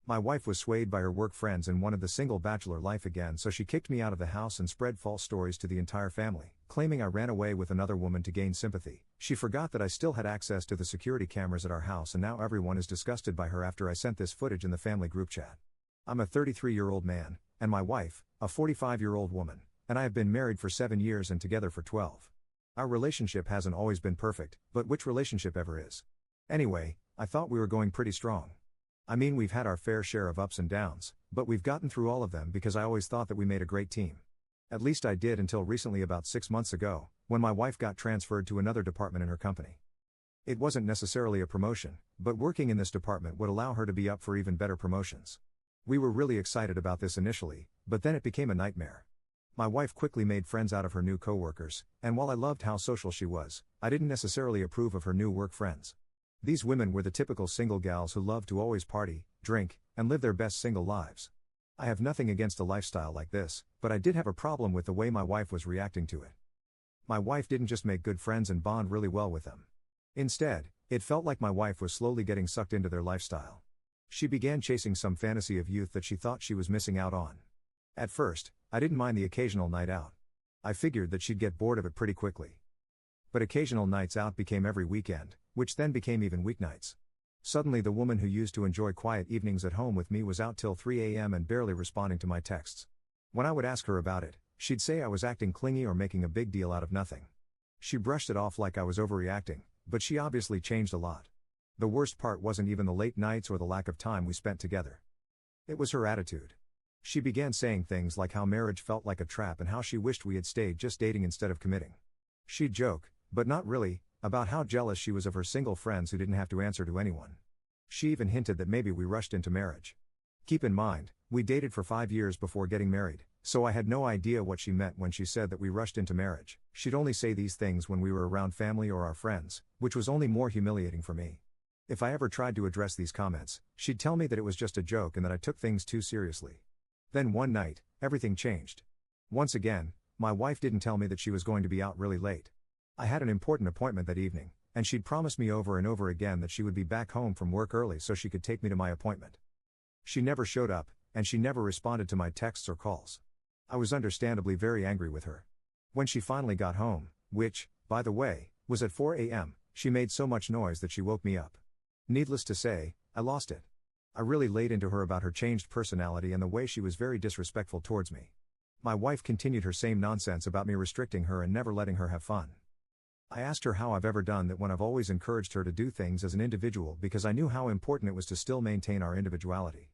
My wife was swayed by her work friends and wanted the single bachelor life again, so she kicked me out of the house and spread false stories to the entire family, claiming I ran away with another woman to gain sympathy. She forgot that I still had access to the security cameras at our house, and now everyone is disgusted by her after I sent this footage in the family group chat. I'm a 33-year-old man, and my wife, a 45-year-old woman, and I have been married for 7 years and together for 12. Our relationship hasn't always been perfect, but which relationship ever is? Anyway, I thought we were going pretty strong. I mean, we've had our fair share of ups and downs, but we've gotten through all of them because I always thought that we made a great team. At least I did until recently, about 6 months ago, when my wife got transferred to another department in her company. It wasn't necessarily a promotion, but working in this department would allow her to be up for even better promotions. We were really excited about this initially, but then it became a nightmare. My wife quickly made friends out of her new coworkers, and while I loved how social she was, I didn't necessarily approve of her new work friends. These women were the typical single gals who loved to always party, drink, and live their best single lives. I have nothing against a lifestyle like this, but I did have a problem with the way my wife was reacting to it. My wife didn't just make good friends and bond really well with them. Instead, it felt like my wife was slowly getting sucked into their lifestyle. She began chasing some fantasy of youth that she thought she was missing out on. At first, I didn't mind the occasional night out. I figured that she'd get bored of it pretty quickly. But occasional nights out became every weekend, which then became even weeknights. Suddenly the woman who used to enjoy quiet evenings at home with me was out till 3 a.m. and barely responding to my texts. When I would ask her about it, she'd say I was acting clingy or making a big deal out of nothing. She brushed it off like I was overreacting, but she obviously changed a lot. The worst part wasn't even the late nights or the lack of time we spent together. It was her attitude. She began saying things like how marriage felt like a trap and how she wished we had stayed just dating instead of committing. She'd joke, but not really, about how jealous she was of her single friends who didn't have to answer to anyone. She even hinted that maybe we rushed into marriage. Keep in mind, we dated for 5 years before getting married, so I had no idea what she meant when she said that we rushed into marriage. She'd only say these things when we were around family or our friends, which was only more humiliating for me. If I ever tried to address these comments, she'd tell me that it was just a joke and that I took things too seriously. Then one night, everything changed. Once again, my wife didn't tell me that she was going to be out really late. I had an important appointment that evening, and she'd promised me over and over again that she would be back home from work early so she could take me to my appointment. She never showed up, and she never responded to my texts or calls. I was understandably very angry with her. When she finally got home, which, by the way, was at 4 a.m., she made so much noise that she woke me up. Needless to say, I lost it. I really laid into her about her changed personality and the way she was very disrespectful towards me. My wife continued her same nonsense about me restricting her and never letting her have fun. I asked her how I've ever done that when I've always encouraged her to do things as an individual because I knew how important it was to still maintain our individuality.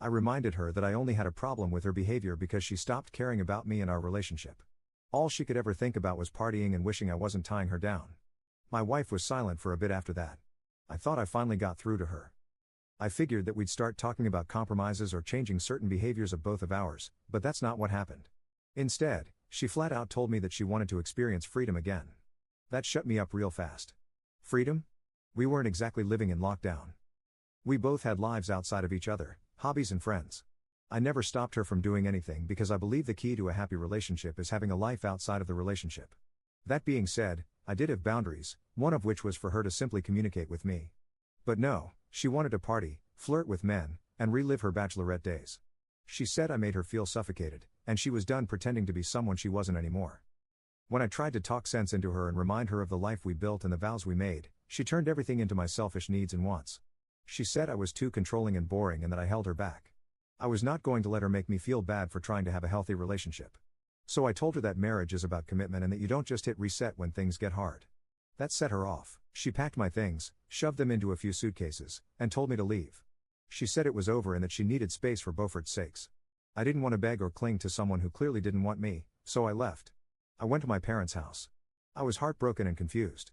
I reminded her that I only had a problem with her behavior because she stopped caring about me and our relationship. All she could ever think about was partying and wishing I wasn't tying her down. My wife was silent for a bit after that. I thought I finally got through to her. I figured that we'd start talking about compromises or changing certain behaviors of both of ours, but that's not what happened. Instead, she flat out told me that she wanted to experience freedom again. That shut me up real fast. Freedom? We weren't exactly living in lockdown. We both had lives outside of each other, hobbies and friends. I never stopped her from doing anything because I believe the key to a happy relationship is having a life outside of the relationship. That being said, I did have boundaries, one of which was for her to simply communicate with me. But no, she wanted to party, flirt with men, and relive her bachelorette days. She said I made her feel suffocated, and she was done pretending to be someone she wasn't anymore. When I tried to talk sense into her and remind her of the life we built and the vows we made, she turned everything into my selfish needs and wants. She said I was too controlling and boring and that I held her back. I was not going to let her make me feel bad for trying to have a healthy relationship. So I told her that marriage is about commitment and that you don't just hit reset when things get hard. That set her off. She packed my things, shoved them into a few suitcases, and told me to leave. She said it was over and that she needed space for both our sakes. I didn't want to beg or cling to someone who clearly didn't want me, so I left. I went to my parents' house. I was heartbroken and confused.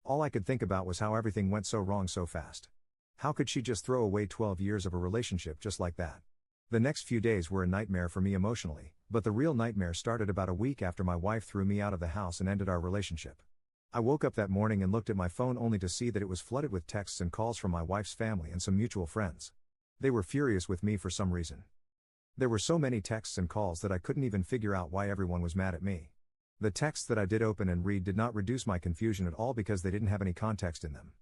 All I could think about was how everything went so wrong so fast. How could she just throw away 12 years of a relationship just like that? The next few days were a nightmare for me emotionally, but the real nightmare started about a week after my wife threw me out of the house and ended our relationship. I woke up that morning and looked at my phone only to see that it was flooded with texts and calls from my wife's family and some mutual friends. They were furious with me for some reason. There were so many texts and calls that I couldn't even figure out why everyone was mad at me. The texts that I did open and read did not reduce my confusion at all because they didn't have any context in them.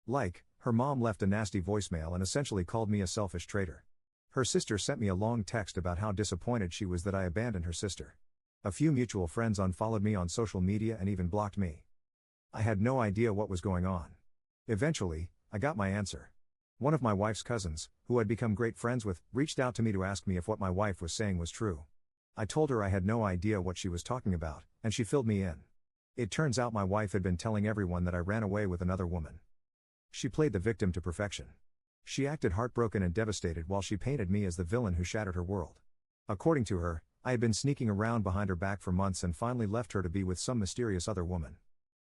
Like, her mom left a nasty voicemail and essentially called me a selfish traitor. Her sister sent me a long text about how disappointed she was that I abandoned her sister. A few mutual friends unfollowed me on social media and even blocked me. I had no idea what was going on. Eventually, I got my answer. One of my wife's cousins, who I'd become great friends with, reached out to me to ask me if what my wife was saying was true. I told her I had no idea what she was talking about, and she filled me in. It turns out my wife had been telling everyone that I ran away with another woman. She played the victim to perfection. She acted heartbroken and devastated while she painted me as the villain who shattered her world. According to her, I had been sneaking around behind her back for months and finally left her to be with some mysterious other woman.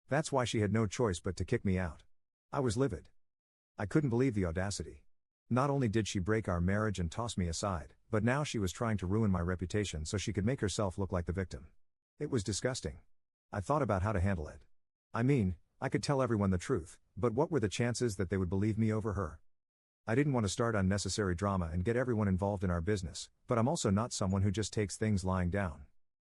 That's why she had no choice but to kick me out. I was livid. I couldn't believe the audacity. Not only did she break our marriage and toss me aside, but now she was trying to ruin my reputation so she could make herself look like the victim. It was disgusting. I thought about how to handle it. I mean, I could tell everyone the truth, but what were the chances that they would believe me over her? I didn't want to start unnecessary drama and get everyone involved in our business, but I'm also not someone who just takes things lying down.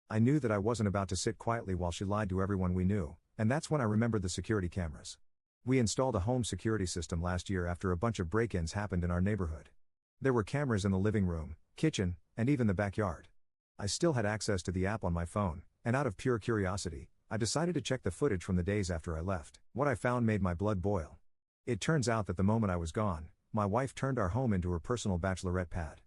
I knew that I wasn't about to sit quietly while she lied to everyone we knew, and that's when I remembered the security cameras. We installed a home security system last year after a bunch of break-ins happened in our neighborhood. There were cameras in the living room, kitchen, and even the backyard. I still had access to the app on my phone, and out of pure curiosity, I decided to check the footage from the days after I left. What I found made my blood boil. It turns out that the moment I was gone, my wife turned our home into her personal bachelorette pad.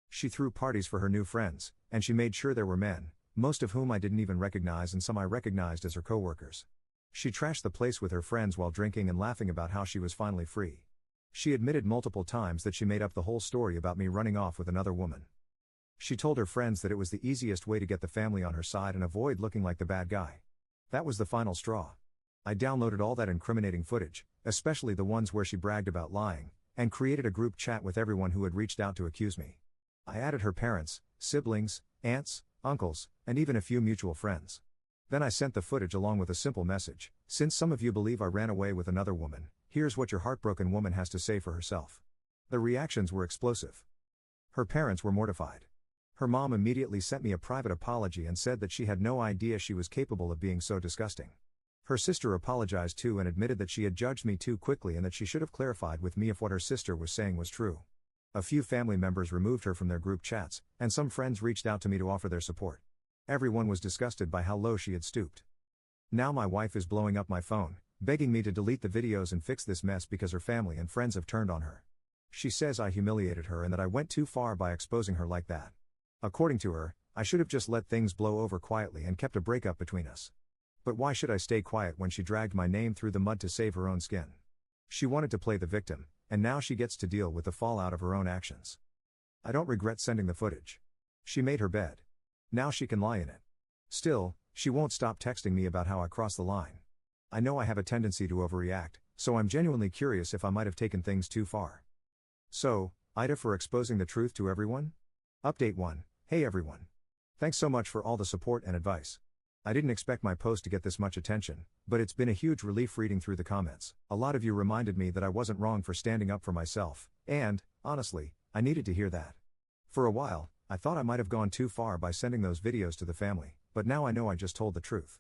She threw parties for her new friends, and she made sure there were men, most of whom I didn't even recognize and some I recognized as her co-workers. She trashed the place with her friends while drinking and laughing about how she was finally free. She admitted multiple times that she made up the whole story about me running off with another woman. She told her friends that it was the easiest way to get the family on her side and avoid looking like the bad guy. That was the final straw. I downloaded all that incriminating footage, especially the ones where she bragged about lying, and created a group chat with everyone who had reached out to accuse me. I added her parents, siblings, aunts, uncles, and even a few mutual friends. Then I sent the footage along with a simple message: since some of you believe I ran away with another woman, here's what your heartbroken woman has to say for herself. The reactions were explosive. Her parents were mortified. Her mom immediately sent me a private apology and said that she had no idea she was capable of being so disgusting. Her sister apologized too and admitted that she had judged me too quickly and that she should have clarified with me if what her sister was saying was true. A few family members removed her from their group chats, and some friends reached out to me to offer their support. Everyone was disgusted by how low she had stooped. Now my wife is blowing up my phone, begging me to delete the videos and fix this mess because her family and friends have turned on her. She says I humiliated her and that I went too far by exposing her like that. According to her, I should have just let things blow over quietly and kept a breakup between us. But why should I stay quiet when she dragged my name through the mud to save her own skin? She wanted to play the victim, and now she gets to deal with the fallout of her own actions. I don't regret sending the footage. She made her bed. Now she can lie in it. Still, she won't stop texting me about how I crossed the line. I know I have a tendency to overreact, so I'm genuinely curious if I might have taken things too far. So, Ida for exposing the truth to everyone? Update 1. Hey everyone. Thanks so much for all the support and advice. I didn't expect my post to get this much attention, but it's been a huge relief reading through the comments. A lot of you reminded me that I wasn't wrong for standing up for myself, and, honestly, I needed to hear that. For a while, I thought I might have gone too far by sending those videos to the family, but now I know I just told the truth.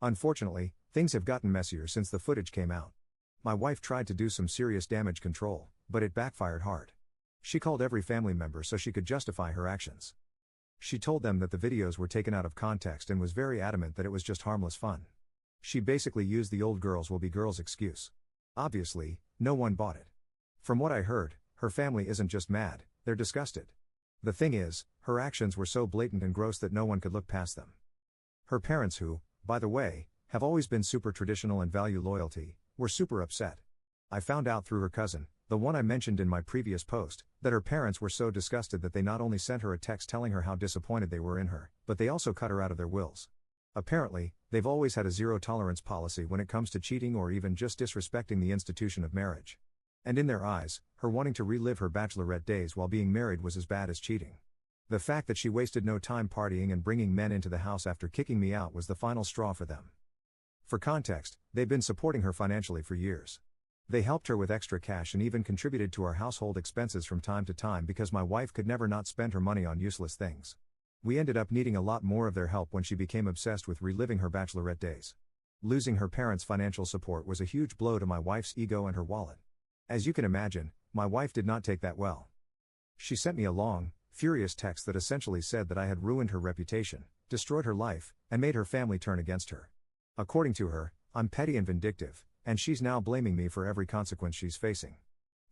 Unfortunately, things have gotten messier since the footage came out. My wife tried to do some serious damage control, but it backfired hard. She called every family member so she could justify her actions. She told them that the videos were taken out of context and was very adamant that it was just harmless fun. She basically used the old girls will be girls excuse. Obviously, no one bought it. From what I heard, her family isn't just mad, they're disgusted. The thing is, her actions were so blatant and gross that no one could look past them. Her parents, who, by the way, have always been super traditional and value loyalty, were super upset. I found out through her cousin, the one I mentioned in my previous post, that her parents were so disgusted that they not only sent her a text telling her how disappointed they were in her, but they also cut her out of their wills. Apparently, they've always had a zero-tolerance policy when it comes to cheating or even just disrespecting the institution of marriage. And in their eyes, her wanting to relive her bachelorette days while being married was as bad as cheating. The fact that she wasted no time partying and bringing men into the house after kicking me out was the final straw for them. For context, they've been supporting her financially for years. They helped her with extra cash and even contributed to our household expenses from time to time because my wife could never not spend her money on useless things. We ended up needing a lot more of their help when she became obsessed with reliving her bachelorette days. Losing her parents' financial support was a huge blow to my wife's ego and her wallet. As you can imagine, my wife did not take that well. She sent me a long, furious text that essentially said that I had ruined her reputation, destroyed her life, and made her family turn against her. According to her, I'm petty and vindictive, and she's now blaming me for every consequence she's facing.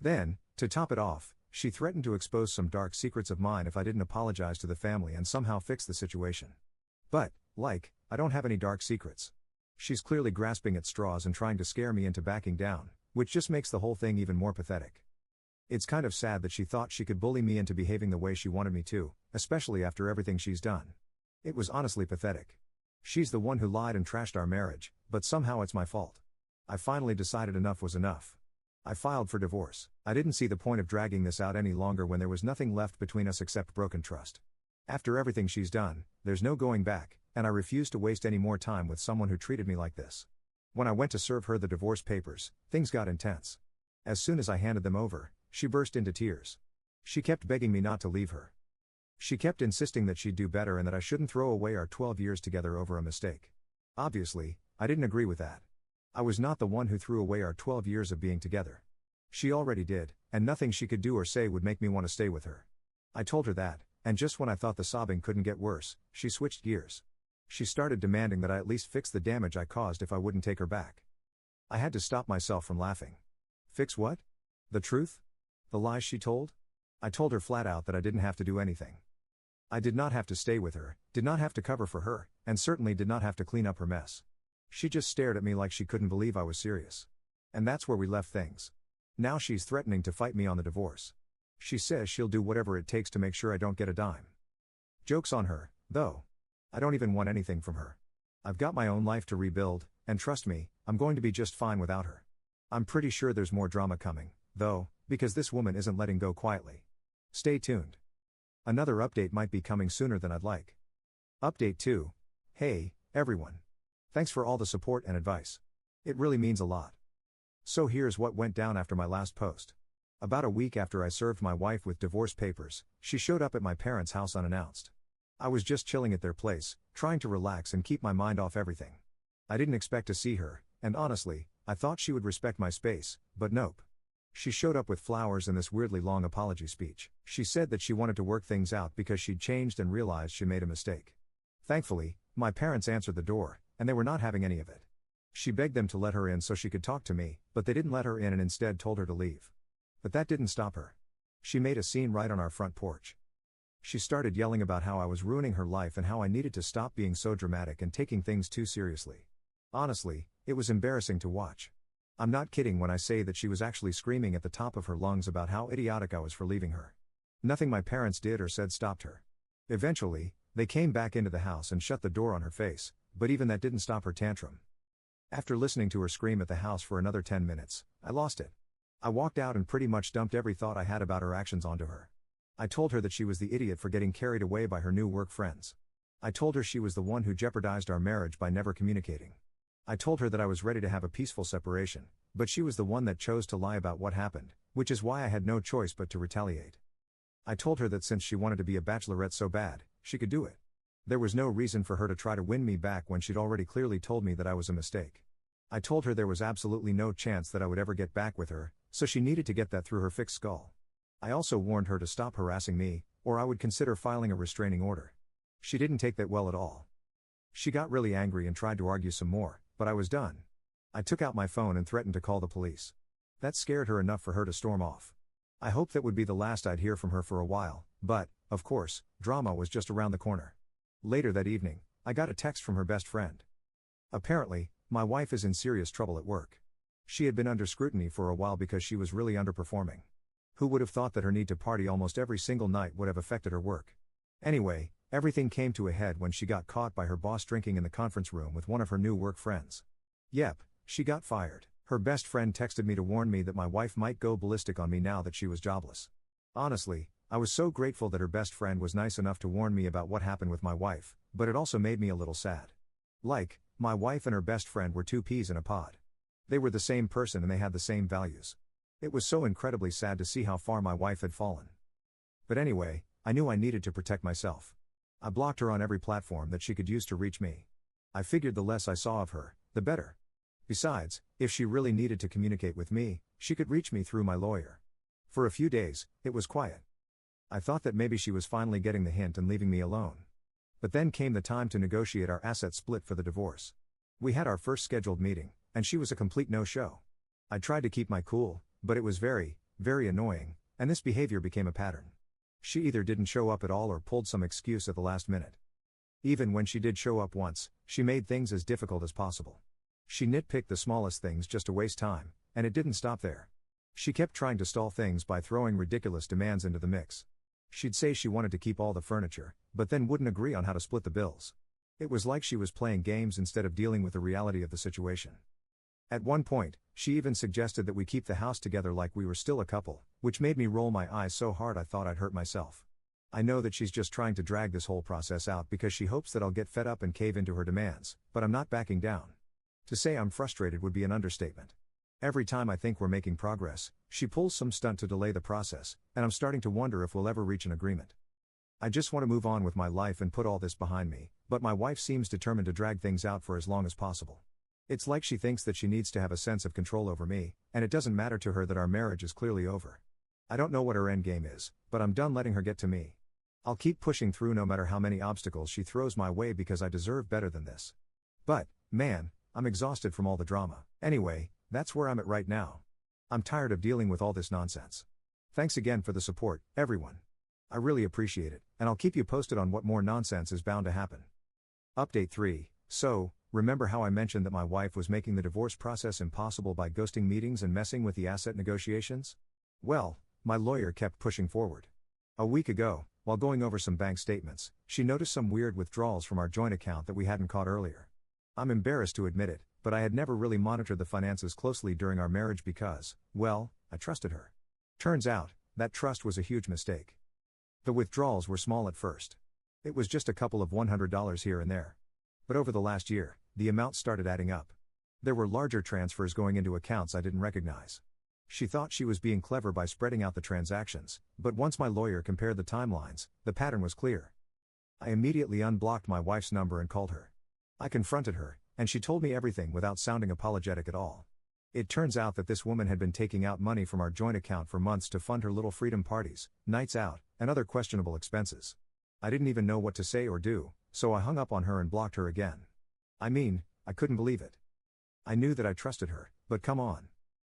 Then, to top it off, she threatened to expose some dark secrets of mine if I didn't apologize to the family and somehow fix the situation. But, I don't have any dark secrets. She's clearly grasping at straws and trying to scare me into backing down, which just makes the whole thing even more pathetic. It's kind of sad that she thought she could bully me into behaving the way she wanted me to, especially after everything she's done. It was honestly pathetic. She's the one who lied and trashed our marriage, but somehow it's my fault. I finally decided enough was enough. I filed for divorce. I didn't see the point of dragging this out any longer when there was nothing left between us except broken trust. After everything she's done, there's no going back, and I refuse to waste any more time with someone who treated me like this. When I went to serve her the divorce papers, things got intense. As soon as I handed them over, she burst into tears. She kept begging me not to leave her. She kept insisting that she'd do better and that I shouldn't throw away our 12 years together over a mistake. Obviously, I didn't agree with that. I was not the one who threw away our 12 years of being together. She already did, and nothing she could do or say would make me want to stay with her. I told her that, and just when I thought the sobbing couldn't get worse, she switched gears. She started demanding that I at least fix the damage I caused if I wouldn't take her back. I had to stop myself from laughing. Fix what? The truth? The lies she told? I told her flat out that I didn't have to do anything. I did not have to stay with her, did not have to cover for her, and certainly did not have to clean up her mess. She just stared at me like she couldn't believe I was serious. And that's where we left things. Now she's threatening to fight me on the divorce. She says she'll do whatever it takes to make sure I don't get a dime. Joke's on her, though. I don't even want anything from her. I've got my own life to rebuild, and trust me, I'm going to be just fine without her. I'm pretty sure there's more drama coming, though, because this woman isn't letting go quietly. Stay tuned. Another update might be coming sooner than I'd like. Update 2. Hey, everyone. Thanks for all the support and advice. It really means a lot. So here's what went down after my last post. About a week after I served my wife with divorce papers, she showed up at my parents' house unannounced. I was just chilling at their place, trying to relax and keep my mind off everything. I didn't expect to see her, and honestly, I thought she would respect my space, but nope. She showed up with flowers and this weirdly long apology speech. She said that she wanted to work things out because she'd changed and realized she made a mistake. Thankfully, my parents answered the door, and they were not having any of it. She begged them to let her in so she could talk to me, but they didn't let her in and instead told her to leave. But that didn't stop her. She made a scene right on our front porch. She started yelling about how I was ruining her life and how I needed to stop being so dramatic and taking things too seriously. Honestly, it was embarrassing to watch. I'm not kidding when I say that she was actually screaming at the top of her lungs about how idiotic I was for leaving her. Nothing my parents did or said stopped her. Eventually, they came back into the house and shut the door on her face, but even that didn't stop her tantrum. After listening to her scream at the house for another 10 minutes, I lost it. I walked out and pretty much dumped every thought I had about her actions onto her. I told her that she was the idiot for getting carried away by her new work friends. I told her she was the one who jeopardized our marriage by never communicating. I told her that I was ready to have a peaceful separation, but she was the one that chose to lie about what happened, which is why I had no choice but to retaliate. I told her that since she wanted to be a bachelorette so bad, she could do it. There was no reason for her to try to win me back when she'd already clearly told me that I was a mistake. I told her there was absolutely no chance that I would ever get back with her, so she needed to get that through her thick skull. I also warned her to stop harassing me, or I would consider filing a restraining order. She didn't take that well at all. She got really angry and tried to argue some more, but I was done. I took out my phone and threatened to call the police. That scared her enough for her to storm off. I hoped that would be the last I'd hear from her for a while, but, of course, drama was just around the corner. Later that evening, I got a text from her best friend. Apparently, my wife is in serious trouble at work. She had been under scrutiny for a while because she was really underperforming. Who would have thought that her need to party almost every single night would have affected her work? Anyway, everything came to a head when she got caught by her boss drinking in the conference room with one of her new work friends. Yep, she got fired. Her best friend texted me to warn me that my wife might go ballistic on me now that she was jobless. Honestly, I was so grateful that her best friend was nice enough to warn me about what happened with my wife, but it also made me a little sad. My wife and her best friend were two peas in a pod. They were the same person and they had the same values. It was so incredibly sad to see how far my wife had fallen. But anyway, I knew I needed to protect myself. I blocked her on every platform that she could use to reach me. I figured the less I saw of her, the better. Besides, if she really needed to communicate with me, she could reach me through my lawyer. For a few days, it was quiet. I thought that maybe she was finally getting the hint and leaving me alone. But then came the time to negotiate our asset split for the divorce. We had our first scheduled meeting, and she was a complete no-show. I tried to keep my cool, but it was very, very annoying, and this behavior became a pattern. She either didn't show up at all or pulled some excuse at the last minute. Even when she did show up once, she made things as difficult as possible. She nitpicked the smallest things just to waste time, and it didn't stop there. She kept trying to stall things by throwing ridiculous demands into the mix. She'd say she wanted to keep all the furniture, but then wouldn't agree on how to split the bills. It was like she was playing games instead of dealing with the reality of the situation. At one point, she even suggested that we keep the house together like we were still a couple, which made me roll my eyes so hard I thought I'd hurt myself. I know that she's just trying to drag this whole process out because she hopes that I'll get fed up and cave into her demands, but I'm not backing down. To say I'm frustrated would be an understatement. Every time I think we're making progress, she pulls some stunt to delay the process, and I'm starting to wonder if we'll ever reach an agreement. I just want to move on with my life and put all this behind me, but my wife seems determined to drag things out for as long as possible. It's like she thinks that she needs to have a sense of control over me, and it doesn't matter to her that our marriage is clearly over. I don't know what her endgame is, but I'm done letting her get to me. I'll keep pushing through no matter how many obstacles she throws my way because I deserve better than this. But, man, I'm exhausted from all the drama. Anyway, that's where I'm at right now. I'm tired of dealing with all this nonsense. Thanks again for the support, everyone. I really appreciate it, and I'll keep you posted on what more nonsense is bound to happen. Update 3. So, remember how I mentioned that my wife was making the divorce process impossible by ghosting meetings and messing with the asset negotiations? Well, my lawyer kept pushing forward. A week ago, while going over some bank statements, she noticed some weird withdrawals from our joint account that we hadn't caught earlier. I'm embarrassed to admit it, but I had never really monitored the finances closely during our marriage because, well, I trusted her. Turns out, that trust was a huge mistake. The withdrawals were small at first. It was just a couple of $100 here and there. But over the last year, the amount started adding up. There were larger transfers going into accounts I didn't recognize. She thought she was being clever by spreading out the transactions, but once my lawyer compared the timelines, the pattern was clear. I immediately unblocked my wife's number and called her. I confronted her, and she told me everything without sounding apologetic at all. It turns out that this woman had been taking out money from our joint account for months to fund her little freedom parties, nights out, and other questionable expenses. I didn't even know what to say or do, so I hung up on her and blocked her again. I mean, I couldn't believe it. I knew that I trusted her, but come on.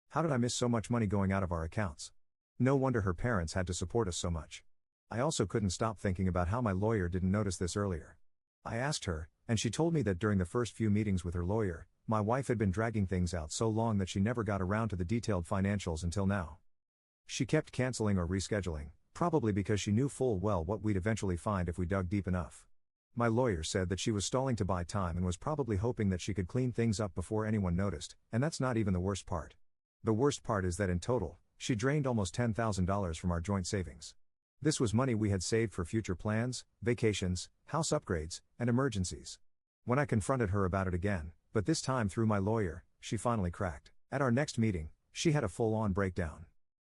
How did I miss so much money going out of our accounts? No wonder her parents had to support us so much. I also couldn't stop thinking about how my lawyer didn't notice this earlier. I asked her, and she told me that during the first few meetings with her lawyer, my wife had been dragging things out so long that she never got around to the detailed financials until now. She kept canceling or rescheduling, probably because she knew full well what we'd eventually find if we dug deep enough. My lawyer said that she was stalling to buy time and was probably hoping that she could clean things up before anyone noticed, and that's not even the worst part. The worst part is that in total, she drained almost $10,000 from our joint savings. This was money we had saved for future plans, vacations, house upgrades, and emergencies. When I confronted her about it again, but this time through my lawyer, she finally cracked. At our next meeting, she had a full-on breakdown.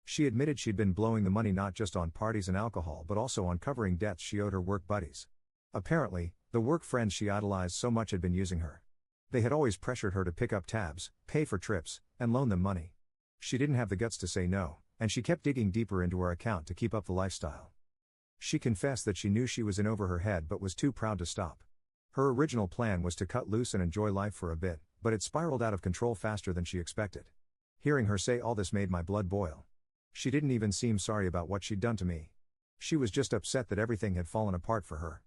She admitted she'd been blowing the money not just on parties and alcohol but also on covering debts she owed her work buddies. Apparently, the work friends she idolized so much had been using her. They had always pressured her to pick up tabs, pay for trips, and loan them money. She didn't have the guts to say no, and she kept digging deeper into her account to keep up the lifestyle. She confessed that she knew she was in over her head but was too proud to stop. Her original plan was to cut loose and enjoy life for a bit, but it spiraled out of control faster than she expected. Hearing her say all this made my blood boil. She didn't even seem sorry about what she'd done to me. She was just upset that everything had fallen apart for her.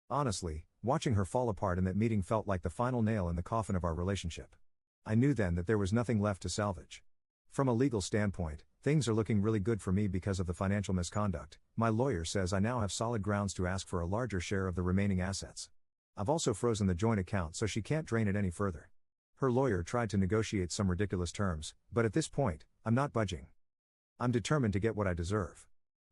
Honestly, watching her fall apart in that meeting felt like the final nail in the coffin of our relationship. I knew then that there was nothing left to salvage. From a legal standpoint, things are looking really good for me because of the financial misconduct. My lawyer says I now have solid grounds to ask for a larger share of the remaining assets. I've also frozen the joint account so she can't drain it any further. Her lawyer tried to negotiate some ridiculous terms, but at this point, I'm not budging. I'm determined to get what I deserve.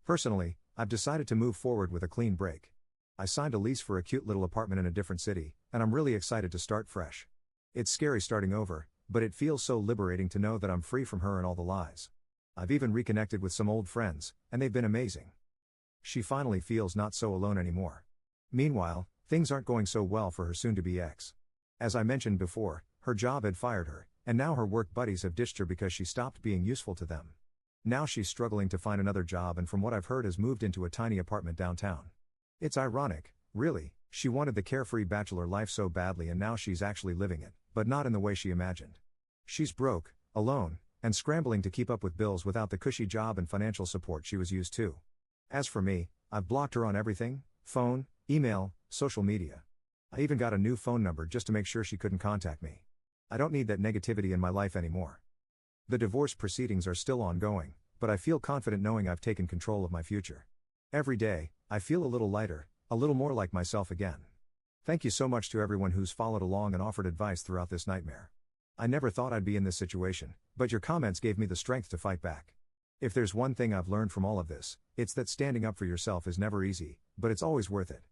Personally, I've decided to move forward with a clean break. I signed a lease for a cute little apartment in a different city, and I'm really excited to start fresh. It's scary starting over, but it feels so liberating to know that I'm free from her and all the lies. I've even reconnected with some old friends, and they've been amazing. She finally feels not so alone anymore. Meanwhile, things aren't going so well for her soon-to-be ex. As I mentioned before, her job had fired her, and now her work buddies have ditched her because she stopped being useful to them. Now she's struggling to find another job and from what I've heard has moved into a tiny apartment downtown. It's ironic, really, she wanted the carefree bachelor life so badly and now she's actually living it, but not in the way she imagined. She's broke, alone, and scrambling to keep up with bills without the cushy job and financial support she was used to. As for me, I've blocked her on everything: phone, email, social media. I even got a new phone number just to make sure she couldn't contact me. I don't need that negativity in my life anymore. The divorce proceedings are still ongoing, but I feel confident knowing I've taken control of my future. Every day, I feel a little lighter, a little more like myself again. Thank you so much to everyone who's followed along and offered advice throughout this nightmare. I never thought I'd be in this situation, but your comments gave me the strength to fight back. If there's one thing I've learned from all of this, it's that standing up for yourself is never easy, but it's always worth it.